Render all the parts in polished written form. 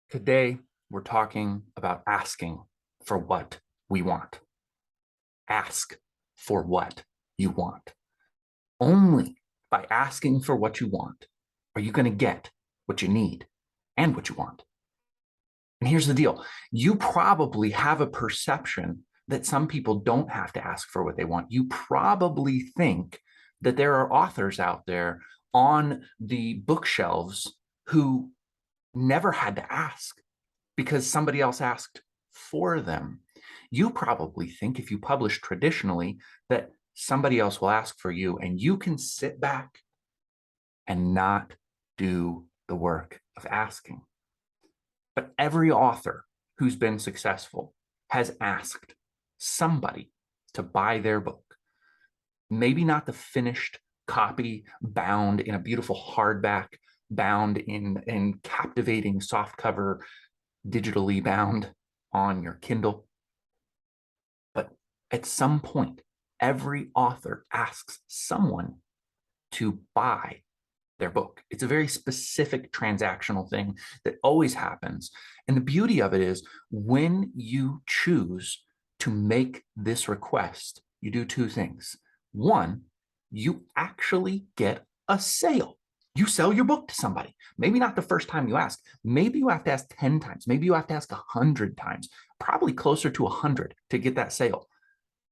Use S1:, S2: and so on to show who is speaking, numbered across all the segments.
S1: Today, we're talking about asking for what we want. Ask for what you want. Only by asking for what you want are you going to get what you need and what you want. And here's the deal, you probably have a perception that some people don't have to ask for what they want. You probably think that there are authors out there on the bookshelves who never had to ask because somebody else asked for them. You probably think if you publish traditionally that somebody else will ask for you and you can sit back and not do the work of asking. But every author who's been successful has asked somebody to buy their book. Maybe not the finished copy bound in a beautiful hardback, bound in captivating softcover, digitally bound on your Kindle. But at some point, every author asks someone to buy their book. It's a very specific transactional thing that always happens. And the beauty of it is when you choose to make this request, you do two things. One, you actually get a sale. You sell your book to somebody. Maybe not the first time you ask. Maybe you have to ask 10 times. Maybe you have to ask 100 times, probably closer to 100 to get that sale.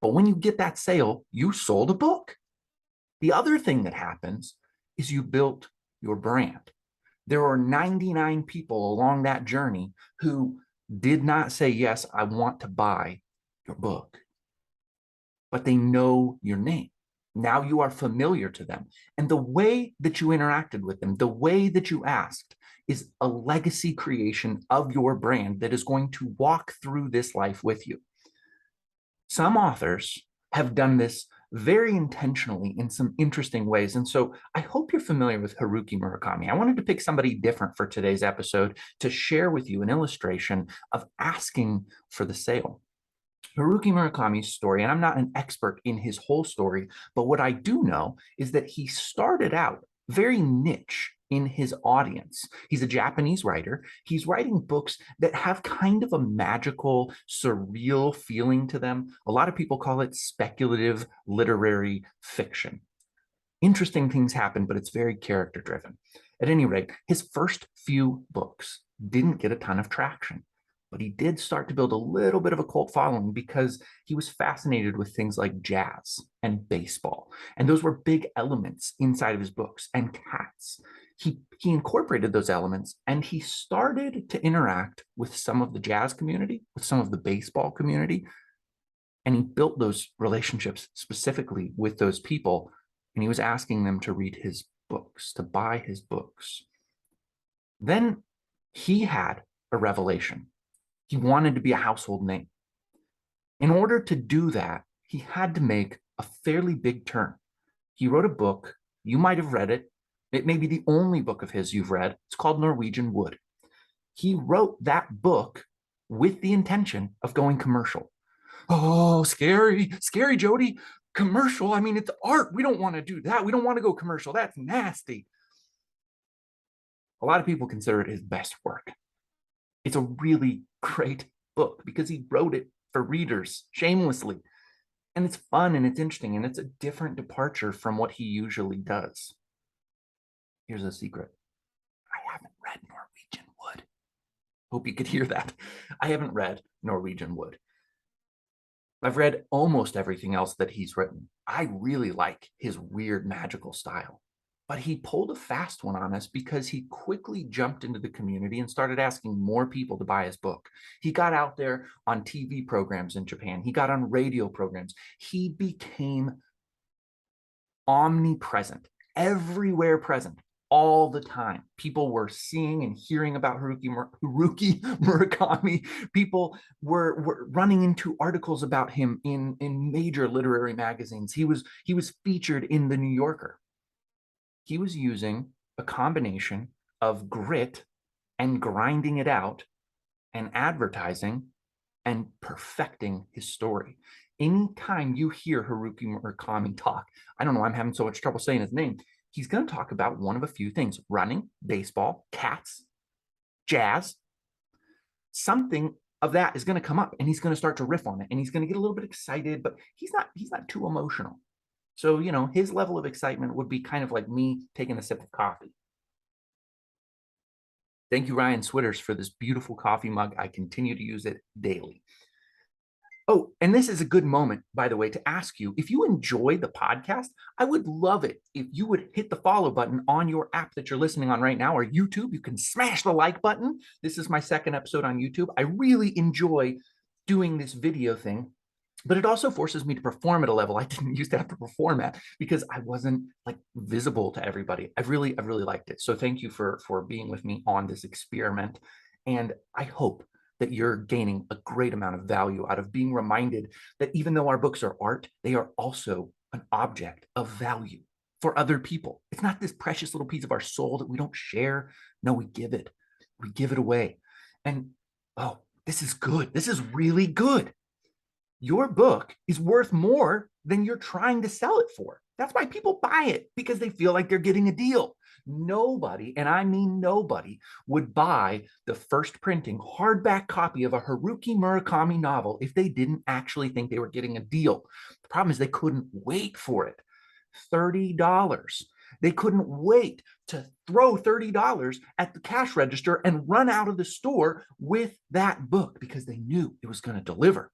S1: But when you get that sale, you sold a book. The other thing that happens is you built your brand. There are 99 people along that journey who did not say, yes, I want to buy your book, but they know your name. Now you are familiar to them. And the way that you interacted with them, the way that you asked, is a legacy creation of your brand that is going to walk through this life with you. Some authors have done this very intentionally in some interesting ways. And so I hope you're familiar with Haruki Murakami. I wanted to pick somebody different for today's episode to share with you an illustration of asking for the sale. Haruki Murakami's story, and I'm not an expert in his whole story, but what I do know is that he started out very niche in his audience. He's a Japanese writer. He's writing books that have kind of a magical, surreal feeling to them. A lot of people call it speculative literary fiction. Interesting things happen, but it's very character driven. At any rate, his first few books didn't get a ton of traction, but he did start to build a little bit of a cult following because he was fascinated with things like jazz and baseball. And those were big elements inside of his books, and cats. He incorporated those elements and he started to interact with some of the jazz community, with some of the baseball community. And he built those relationships specifically with those people. And he was asking them to read his books, to buy his books. Then he had a revelation. He wanted to be a household name. In order to do that, he had to make a fairly big turn. He wrote a book. You might have read it. It may be the only book of his you've read. It's called Norwegian Wood. He wrote that book with the intention of going commercial. Oh, scary, scary, Jody. Commercial. I mean, it's art. We don't want to do that. We don't want to go commercial. That's nasty. A lot of people consider it his best work. It's a really great book because he wrote it for readers shamelessly. And it's fun and it's interesting and it's a different departure from what he usually does. Here's a secret. I haven't read Norwegian Wood. Hope you could hear that. I haven't read Norwegian Wood. I've read almost everything else that he's written. I really like his weird magical style. But he pulled a fast one on us because he quickly jumped into the community and started asking more people to buy his book. He got out there on TV programs in Japan. He got on radio programs. He became omnipresent, everywhere present, all the time. People were seeing and hearing about Haruki Murakami. People were running into articles about him in major literary magazines. He was featured in the New Yorker. He was using a combination of grit and grinding it out and advertising and perfecting his story. Anytime you hear Haruki Murakami talk, I don't know, I'm having so much trouble saying his name, he's going to talk about one of a few things: running, baseball, cats, jazz, something of that is going to come up and he's going to start to riff on it and he's going to get a little bit excited, but he's not too emotional. So, his level of excitement would be kind of like me taking a sip of coffee. Thank you, Ryan Switters, for this beautiful coffee mug. I continue to use it daily. Oh, and this is a good moment, by the way, to ask you, if you enjoy the podcast, I would love it if you would hit the follow button on your app that you're listening on right now, or YouTube. You can smash the like button. This is my second episode on YouTube. I really enjoy doing this video thing, but it also forces me to perform at a level I didn't used to have to perform at because I wasn't like visible to everybody. I've really liked it. So thank you for being with me on this experiment. And I hope that you're gaining a great amount of value out of being reminded that even though our books are art, they are also an object of value for other people. It's not this precious little piece of our soul that we don't share. No, we give it. We give it away. And oh, this is good. This is really good. Your book is worth more than you're trying to sell it for. That's why people buy it, because they feel like they're getting a deal. Nobody, and I mean nobody, would buy the first printing hardback copy of a Haruki Murakami novel if they didn't actually think they were getting a deal. The problem is they couldn't wait for it. $30. They couldn't wait to throw $30 at the cash register and run out of the store with that book because they knew it was going to deliver.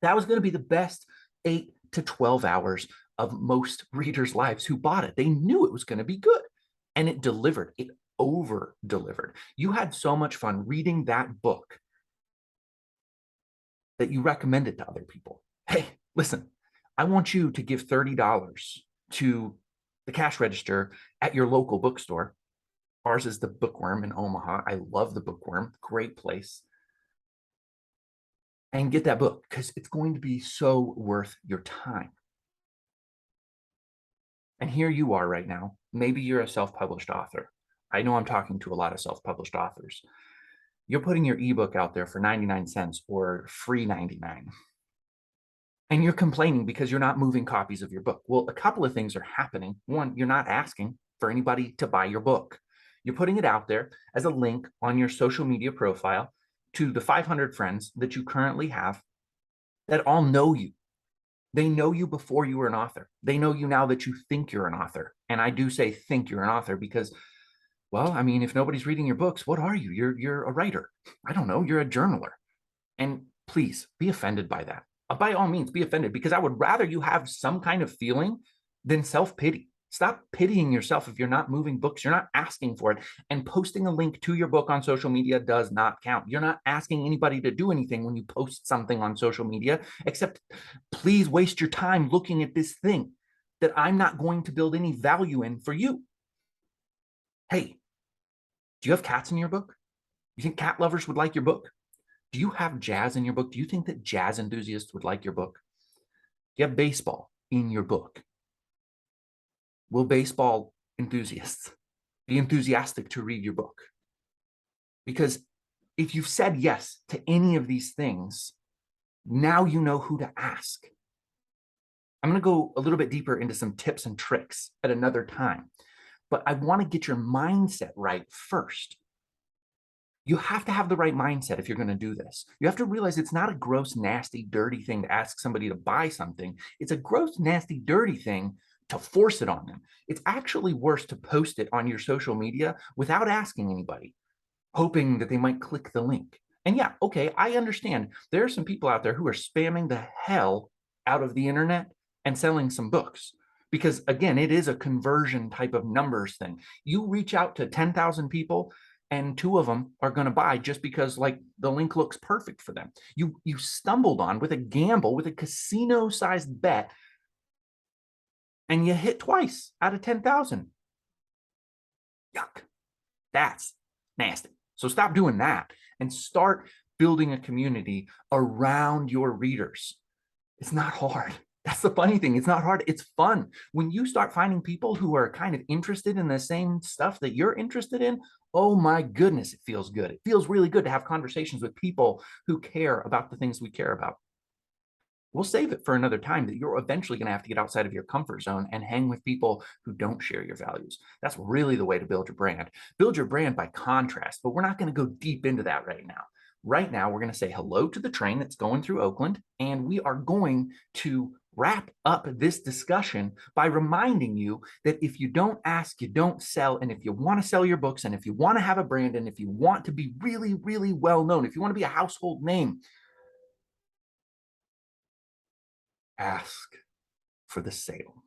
S1: That was going to be the best 8 to 12 hours of most readers' lives who bought it. They knew it was going to be good, and it delivered. It over-delivered. You had so much fun reading that book that you recommend it to other people. Hey, listen, I want you to give $30 to the cash register at your local bookstore. Ours is the Bookworm in Omaha. I love the Bookworm. Great place. And get that book because it's going to be so worth your time. And here you are right now. Maybe you're a self-published author. I know I'm talking to a lot of self-published authors. You're putting your ebook out there for 99 cents or free 99. And you're complaining because you're not moving copies of your book. Well, a couple of things are happening. One, you're not asking for anybody to buy your book. You're putting it out there as a link on your social media profile to the 500 friends that you currently have that all know you. They know you before you were an author. They know you now that you think you're an author. And I do say think you're an author because, well, I mean, if nobody's reading your books, what are you? You're a writer. I don't know. You're a journaler. And please be offended by that. By all means, be offended, because I would rather you have some kind of feeling than self-pity. Stop pitying yourself if you're not moving books. You're not asking for it. And posting a link to your book on social media does not count. You're not asking anybody to do anything when you post something on social media, except please waste your time looking at this thing that I'm not going to build any value in for you. Hey, do you have cats in your book? You think cat lovers would like your book? Do you have jazz in your book? Do you think that jazz enthusiasts would like your book? Do you have baseball in your book? Will baseball enthusiasts be enthusiastic to read your book? Because if you've said yes to any of these things, now you know who to ask. I'm going to go a little bit deeper into some tips and tricks at another time, but I want to get your mindset right first. You have to have the right mindset if you're going to do this. You have to realize it's not a gross, nasty, dirty thing to ask somebody to buy something. It's a gross, nasty, dirty thing to force it on them. It's actually worse to post it on your social media without asking anybody, hoping that they might click the link. And yeah, okay, I understand. There are some people out there who are spamming the hell out of the internet and selling some books. Because again, it is a conversion type of numbers thing. You reach out to 10,000 people and 2 of them are going to buy just because like the link looks perfect for them. You stumbled on with a gamble, with a casino-sized bet, and you hit twice out of 10,000. Yuck. That's nasty. So stop doing that and start building a community around your readers. It's not hard. That's the funny thing. It's not hard. It's fun. When you start finding people who are kind of interested in the same stuff that you're interested in, oh my goodness, it feels good. It feels really good to have conversations with people who care about the things we care about. We'll save it for another time that you're eventually going to have to get outside of your comfort zone and hang with people who don't share your values. That's really the way to build your brand. Build your brand by contrast, but we're not going to go deep into that right now. Right now, we're going to say hello to the train that's going through Oakland, and we are going to wrap up this discussion by reminding you that if you don't ask, you don't sell. And if you want to sell your books, and if you want to have a brand, and if you want to be really, really well known, if you want to be a household name, ask for the sale.